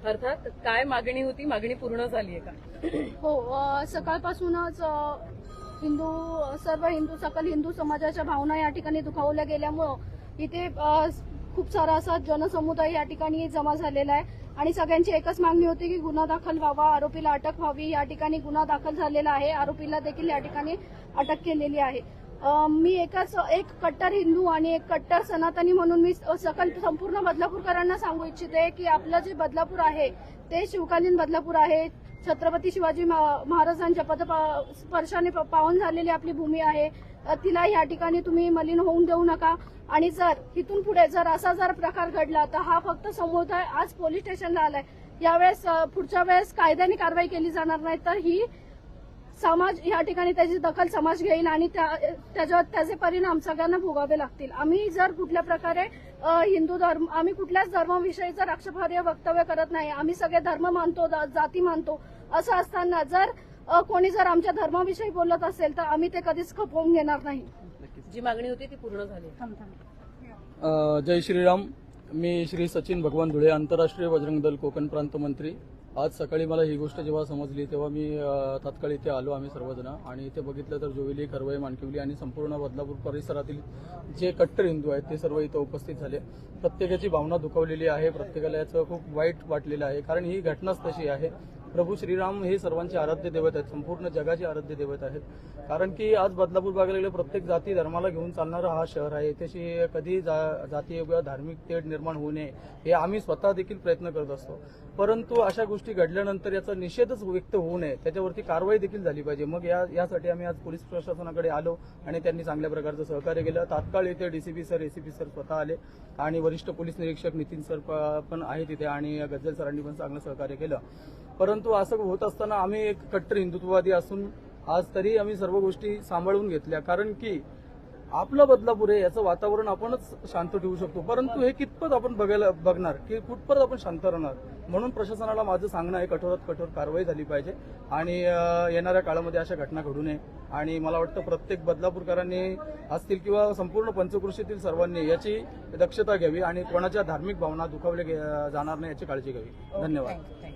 अर्थात काय मागणी होती, मागणी पूर्ण झाली आहे का? हो, सकाळपासूनच सकल हिंदू समाजाच्या भावना या ठिकाणी दुखावल्या गेल्यामुळं इथे खूप सारा असा जनसमुदाय या ठिकाणी जमा झालेला आहे आणि सगळ्यांची एकच मागणी होती की गुन्हा दाखल व्हावा, आरोपीला अटक व्हावी. या ठिकाणी गुन्हा दाखल झालेला आहे, आरोपीला देखील या ठिकाणी अटक केलेली आहे. मी एक कट्टर हिंदू आणि एक कट्टर सनातनी म्हणून मी संपूर्ण बदलापूरकरांना सांगू इच्छिते की आपलं जे बदलापूर आहे ते शिवकालीन बदलापूर आहे. छत्रपती शिवाजी महाराजांच्या पदस्पर्शाने पावन झालेली आपली भूमी आहे. तिला या ठिकाणी तुम्ही मलिन होऊन देऊ नका. आणि जर इथून पुढे असा प्रकार घडला तर हा फक्त समुदाय आज पोलीस स्टेशनला आलाय. यावेळेस पुढच्या वेळेस कायद्याने कारवाई केली जाणार नाही तर ही समाज या ठिकाणी त्याची दखल समाज घेईल आणि त्याचे परिणाम सगळ्यांना भोगावे लागतील. आम्ही जर कुठल्या प्रकारे हिंदू धर्म आम्ही कुठल्याच धर्माविषयीचं आक्षेपार्ह वक्तव्य करत नाही. आम्ही सगळे धर्म मानतो, जाती मानतो. असं असताना कोणी जर आमच्या धर्माविषयी बोलत असेल तर आम्ही ते कधीच खपवून घेणार नाही. जी मागणी होती ती पूर्ण झाली. जय श्रीराम. मी श्री सचिन भगवान धुळे, आंतरराष्ट्रीय बजरंग दल कोकण प्रांत मंत्री. आज सकाळी मला ही गोष्ट जेव्हा समजली तेव्हा मी तात्काळ इथे आलो. आम्ही सर्वजण आणि इथे बघितलं तर जोविली, खरवई, माणकिवली आणि संपूर्ण बदलापूर परिसरातील जे कट्टर हिंदू आहेत ते सर्व इथं उपस्थित झाले. प्रत्येकाची भावना दुखावलेली आहे, प्रत्येकाला याचं खूप वाईट वाटलेलं आहे कारण ही घटनाच तशी आहे. प्रभू श्रीराम हे सर्वांचे आराध्य दैवत आहेत, संपूर्ण जगाचे आराध्य दैवत आहेत. कारण की आज बदलापूर बघायला गेलं प्रत्येक जाती धर्माला घेऊन चालणारा हा शहर आहे. त्याची कधी जातीय किंवा धार्मिक तेढ निर्माण होऊ नये हे आम्ही स्वतः देखील प्रयत्न करत असतो. परंतु अशा गोष्टी घडल्यानंतर याचा निषेधच व्यक्त होऊ नये, त्याच्यावरती कारवाई देखील झाली पाहिजे. मग यासाठी आम्ही आज पोलीस प्रशासनाकडे आलो आणि त्यांनी चांगल्या प्रकारचं सहकार्य केलं. तात्काळ इथे डीसीपी सर, एसीपी सर स्वतः आले आणि वरिष्ठ पोलीस निरीक्षक नितीन सर पण आहेत तिथे आणि गज्जल सरांनी पण चांगलं सहकार्य केलं. परंतु असं होत असताना आम्ही एक कट्टर हिंदुत्ववादी असून आज तरी आम्ही सर्व गोष्टी सांभाळून घेतल्या. कारण की आपलं बदलापूर आहे, याचं वातावरण आपणच शांत ठेवू शकतो. परंतु हे कितपत आपण बघणार की कुठपत आपण शांत राहणार. म्हणून प्रशासनाला माझं सांगणं आहे कठोरात कठोर कारवाई झाली पाहिजे आणि येणाऱ्या काळामध्ये अशा घटना घडू नये. आणि मला वाटतं प्रत्येक बदलापूरकरांनी असतील किंवा संपूर्ण पंचक्रोशीतील सर्वांनी याची दक्षता घ्यावी आणि कोणाच्या धार्मिक भावना दुखावल्या जाणार नाही याची काळजी घ्यावी. धन्यवाद.